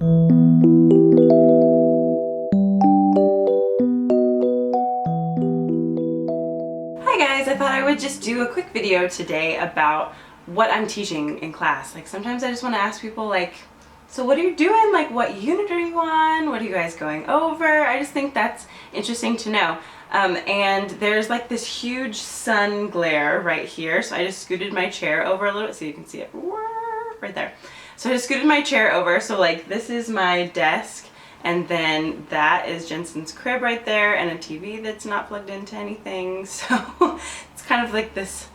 Hi guys, I thought I would just do a quick video today about what I'm teaching in class. Like sometimes I just want to ask people like, so what are you doing? Like what unit are you on? What are you guys going over? I just think that's interesting to know. And there's like this huge sun glare right here. So I just scooted my chair over a little bit so you can see it right there. So I just scooted my chair over. So like this is my desk. And then that is Jensen's crib right there and a TV that's not plugged into anything. So it's kind of like this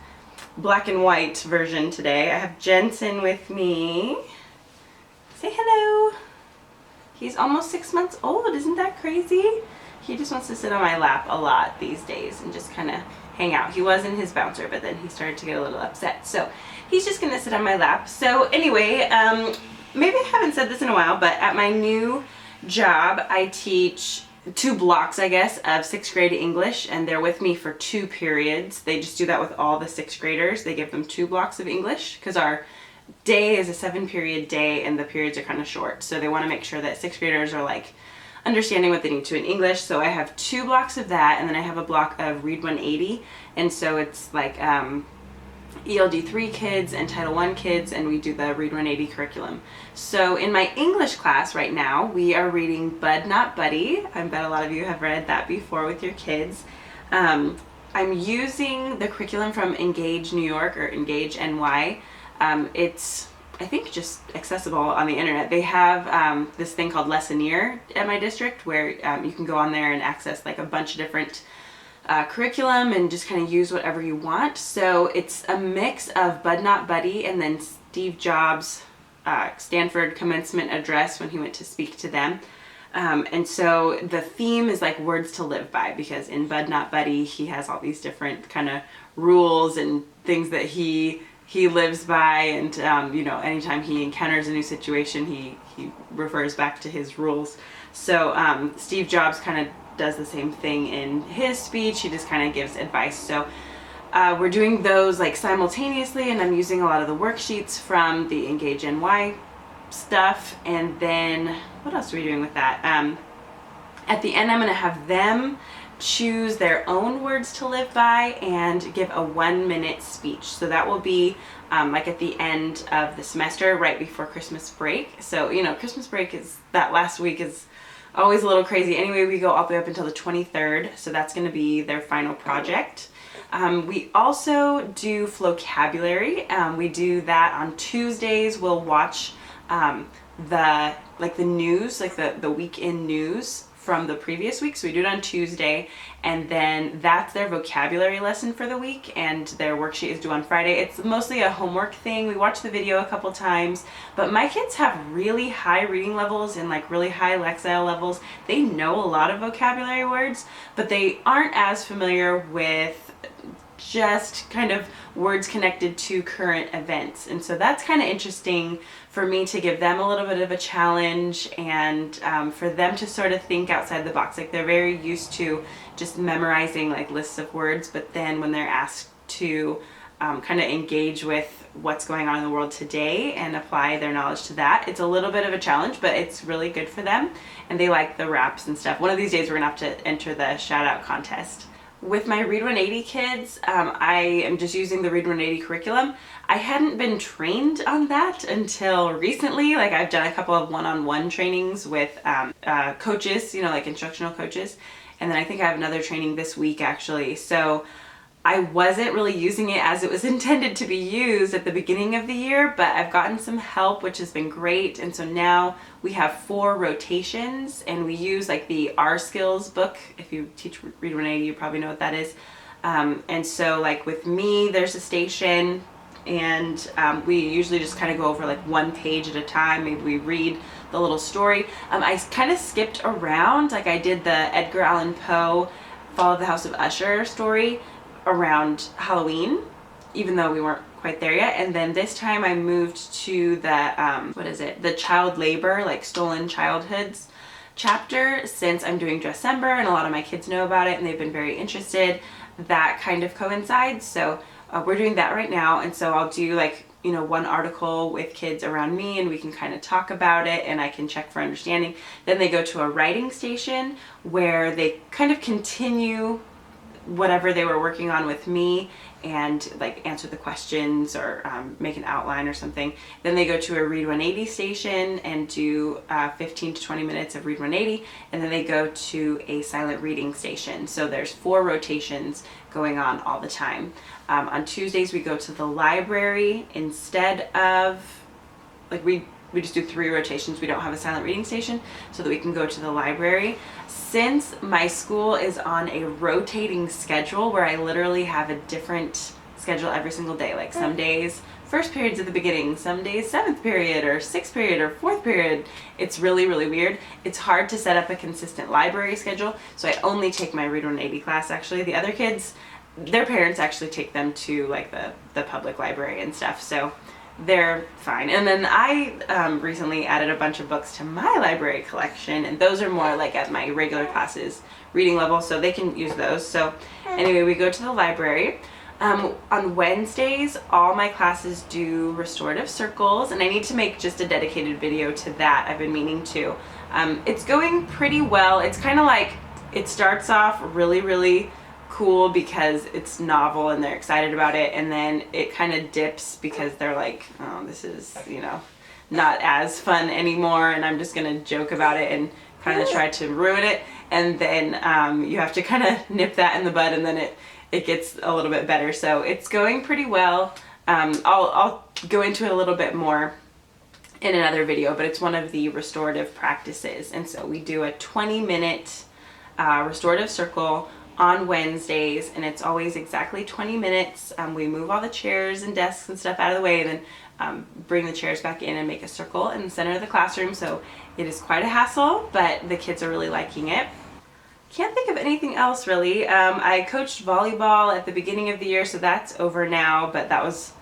black and white version today. I have Jensen with me. Say hello. He's almost 6 months old. Isn't that crazy? He just wants to sit on my lap a lot these days and just kind of hang out. He was in his bouncer, but then he started to get a little upset. So he's just going to sit on my lap. So anyway, maybe I haven't said this in a while, but at my new job, I teach 2 blocks, I guess, of 6th grade English, and they're with me for 2 periods. They just do that with all the 6th graders. They give them 2 blocks of English because our day is a 7-period day and the periods are kind of short. So they want to make sure that 6th graders are like understanding what they need to in English. So I have 2 blocks of that, and then I have a block of Read 180, and so it's like ELD 3 kids and Title I kids, and we do the Read 180 curriculum. So in my English class right now, we are reading Bud Not Buddy. I bet a lot of you have read that before with your kids. I'm using the curriculum from Engage New York or Engage NY. It's, I think, just accessible on the internet. They have this thing called Lessoneer at my district where you can go on there and access like a bunch of different curriculum and just kind of use whatever you want. So it's a mix of Bud Not Buddy and then Steve Jobs' Stanford commencement address when he went to speak to them. And so the theme is like words to live by, because in Bud Not Buddy he has all these different kind of rules and things that he lives by, and you know, anytime he encounters a new situation he refers back to his rules. So Steve Jobs kind of does the same thing in his speech. He just kind of gives advice. So we're doing those like simultaneously, and I'm using a lot of the worksheets from the Engage NY stuff. And then what else are we doing with that? At the end I'm going to have them choose their own words to live by and give a 1-minute speech. So that will be like at the end of the semester, right before Christmas break. So you know, Christmas break is that last week is always a little crazy. Anyway, we go all the way up until the 23rd, so that's going to be their final project. We also do vocabulary. We do that on Tuesdays. We'll watch the news, like the week in news from the previous week. So we do it on Tuesday, and then that's their vocabulary lesson for the week, and their worksheet is due on Friday. It's mostly a homework thing. We watch the video a couple times, but my kids have really high reading levels and like really high Lexile levels. They know a lot of vocabulary words, but they aren't as familiar with just kind of words connected to current events. And so that's kind of interesting for me to give them a little bit of a challenge, and for them to sort of think outside the box. Like they're very used to just memorizing like lists of words, but then when they're asked to kind of engage with what's going on in the world today and apply their knowledge to that, it's a little bit of a challenge, but it's really good for them, and they like the raps and stuff. One of these days we're gonna have to enter the shout out contest. With my Read 180 kids, I am just using the Read 180 curriculum. I hadn't been trained on that until recently. Like I've done a couple of one-on-one trainings with coaches, you know, like instructional coaches. And then I think I have another training this week actually. So I wasn't really using it as it was intended to be used at the beginning of the year, but I've gotten some help, which has been great. And so now we have 4 rotations, and we use like the R Skills book. If you teach Read 180, you probably know what that is. And so like with me, there's a station, and we usually just kind of go over like 1 page at a time. Maybe we read the little story. I kind of skipped around. Like I did the Edgar Allan Poe Fall of the House of Usher story around Halloween, even though we weren't quite there yet. And then this time I moved to the the child labor, like stolen childhoods chapter, since I'm doing Dressember and a lot of my kids know about it and they've been very interested. That kind of coincides. So we're doing that right now, and so I'll do like you know, one article with kids around me and we can kind of talk about it and I can check for understanding. Then they go to a writing station where they kind of continue whatever they were working on with me and like answer the questions or make an outline or something. Then they go to a read 180 station and do 15 to 20 minutes of read 180, and then they go to a silent reading station. So there's 4 rotations going on all the time. On Tuesdays we go to the library instead of, like, we just do 3 rotations. We don't have a silent reading station so that we can go to the library. Since my school is on a rotating schedule where I literally have a different schedule every single day, like some days first period's at the beginning, some days 7th period or 6th period or 4th period, it's really, really weird. It's hard to set up a consistent library schedule, so I only take my Read 180 class actually. The other kids, their parents actually take them to like the public library and stuff, so they're fine. And then I recently added a bunch of books to my library collection, and those are more like at my regular classes reading level, so they can use those. So anyway, we go to the library. On Wednesdays, all my classes do restorative circles, and I need to make just a dedicated video to that. I've been meaning to. It's going pretty well. It's kind of like, it starts off really, really cool because it's novel and they're excited about it, and then it kind of dips because they're like, oh, this is, you know, not as fun anymore, and I'm just gonna joke about it and kind of try to ruin it, and then you have to kind of nip that in the bud, and then it gets a little bit better. So it's going pretty well. I'll go into it a little bit more in another video, but it's one of the restorative practices, and so we do a 20-minute restorative circle on Wednesdays, and it's always exactly 20 minutes. We move all the chairs and desks and stuff out of the way, and then bring the chairs back in and make a circle in the center of the classroom. So it is quite a hassle, but the kids are really liking it. Can't think of anything else really. I coached volleyball at the beginning of the year, so that's over now, but that was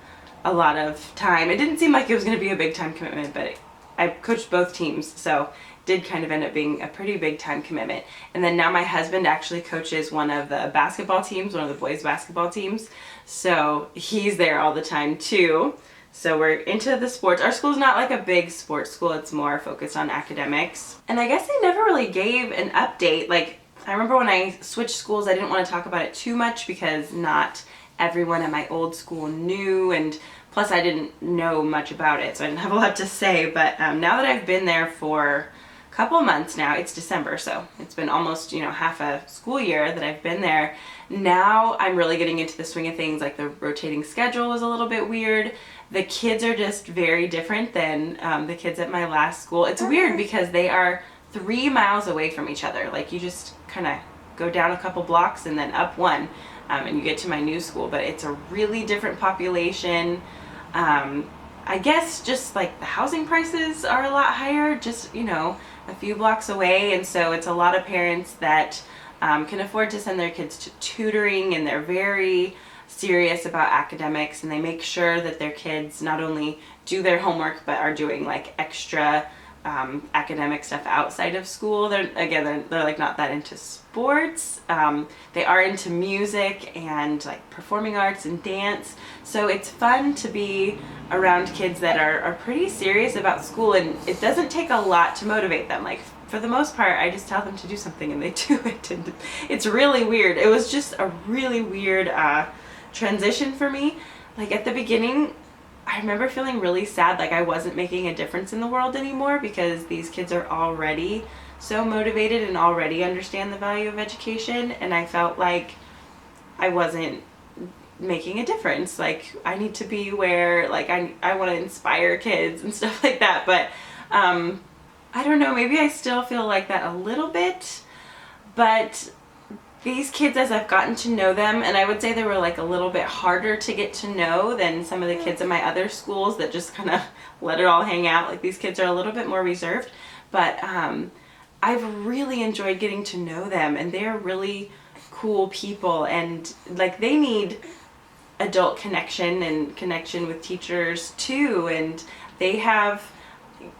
a lot of time. It didn't seem like it was going to be a big time commitment, but I coached both teams, so did kind of end up being a pretty big time commitment. And then now my husband actually coaches one of the basketball teams, one of the boys basketball teams, so he's there all the time too. So we're into the sports. Our school's not like a big sports school, it's more focused on academics. And I guess I never really gave an update. Like, I remember when I switched schools, I didn't want to talk about it too much because not everyone at my old school knew, and plus I didn't know much about it, so I didn't have a lot to say. But now that I've been there for a couple of months now, it's December, so it's been almost, you know, half a school year that I've been there. Now I'm really getting into the swing of things. Like, the rotating schedule was a little bit weird. The kids are just very different than the kids at my last school. It's weird because they are 3 miles away from each other. Like, you just kind of go down a couple blocks and then up one, and you get to my new school. But it's a really different population. I guess just like the housing prices are a lot higher, just, you know, a few blocks away, and so it's a lot of parents that can afford to send their kids to tutoring, and they're very serious about academics, and they make sure that their kids not only do their homework but are doing like extra academic stuff outside of school. They're like not that into sports. They are into music and like performing arts and dance, so it's fun to be around kids that are pretty serious about school, and it doesn't take a lot to motivate them. Like, for the most part, I just tell them to do something and they do it, and it's really weird. It was just a really weird transition for me. Like, at the beginning, I remember feeling really sad, like I wasn't making a difference in the world anymore, because these kids are already so motivated and already understand the value of education, and I felt like I wasn't making a difference. Like, I need to be where, like, I want to inspire kids and stuff like that. But I don't know, maybe I still feel like that a little bit, but these kids, as I've gotten to know them, and I would say they were like a little bit harder to get to know than some of the kids at my other schools that just kind of let it all hang out. Like, these kids are a little bit more reserved, but I've really enjoyed getting to know them, and they're really cool people, and like, they need adult connection and connection with teachers too, and they have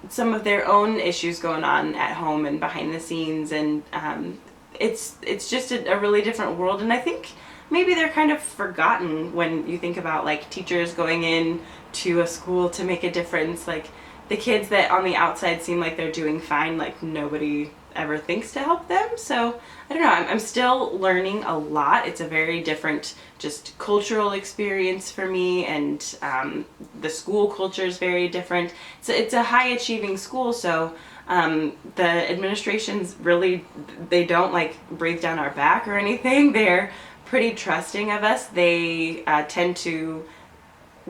some of their own issues going on at home and behind the scenes, and it's just a really different world. And I think maybe they're kind of forgotten when you think about like teachers going in to a school to make a difference. Like the kids that on the outside seem like they're doing fine, like nobody ever thinks to help them. So I don't know, I'm still learning a lot. It's a very different just cultural experience for me, and the school culture is very different. So it's a high achieving school, so the administrations really, they don't like breathe down our back or anything. They're pretty trusting of us. They tend to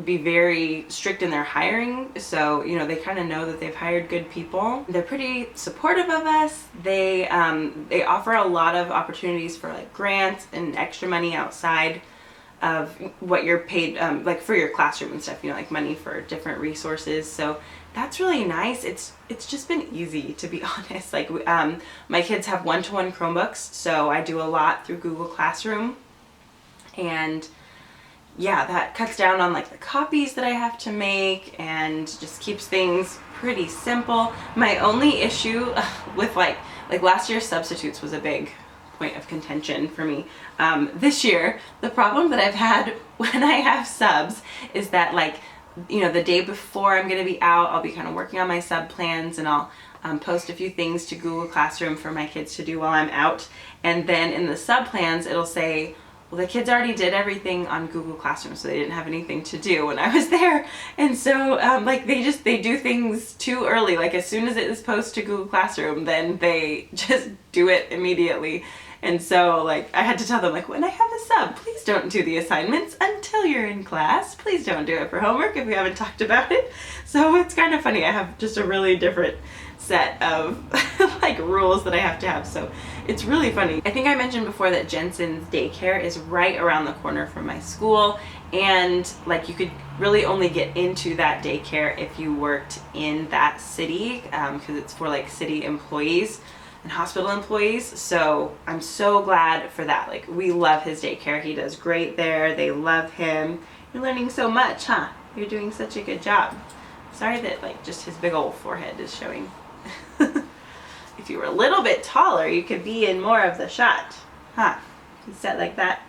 be very strict in their hiring, so you know, they kind of know that they've hired good people. They're pretty supportive of us. They offer a lot of opportunities for like grants and extra money outside of what you're paid, like for your classroom and stuff, you know, like money for different resources. So that's really nice. It's just been easy, to be honest. Like my kids have one-to-one Chromebooks, so I do a lot through Google Classroom, and yeah, that cuts down on like the copies that I have to make and just keeps things pretty simple. My only issue with like last year's substitutes was a big point of contention for me. This year, the problem that I've had when I have subs is that, like, you know, the day before I'm going to be out, I'll be kind of working on my sub plans, and I'll post a few things to Google Classroom for my kids to do while I'm out. And then in the sub plans, it'll say, well, the kids already did everything on Google Classroom, so they didn't have anything to do when I was there. And so like they do things too early. Like as soon as it is posted to Google Classroom, then they just do it immediately. And so like I had to tell them, like, when I have a sub, please don't do the assignments until you're in class. Please don't do it for homework if we haven't talked about it. So it's kind of funny. I have just a really different set of like rules that I have to have, so it's really funny. I think I mentioned before that Jensen's daycare is right around the corner from my school, and like you could really only get into that daycare if you worked in that city, because it's for like city employees and hospital employees. So I'm so glad for that. Like we love his daycare. He does great there. They love him. You're learning so much, huh? You're doing such a good job. Sorry that like just his big old forehead is showing. If you were a little bit taller, you could be in more of the shot. Huh? You said like that?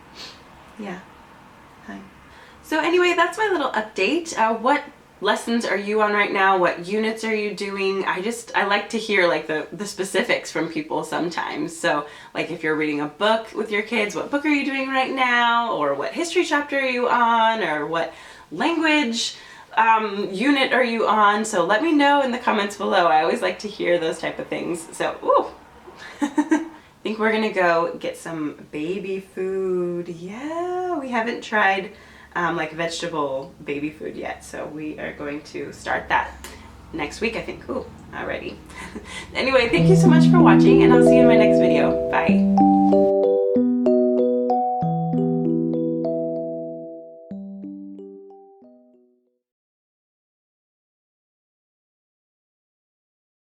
Yeah. Hi. So anyway, that's my little update. What lessons are you on right now? What units are you doing? I like to hear like the specifics from people sometimes. So like if you're reading a book with your kids, what book are you doing right now? Or what history chapter are you on? Or what language unit are you on? So let me know in the comments below. I always like to hear those type of things. So, ooh. I think we're gonna go get some baby food. Yeah, we haven't tried like vegetable baby food yet, so we are going to start that next week, I think. Ooh, alrighty. Anyway, thank you so much for watching, and I'll see you in my next video. Bye.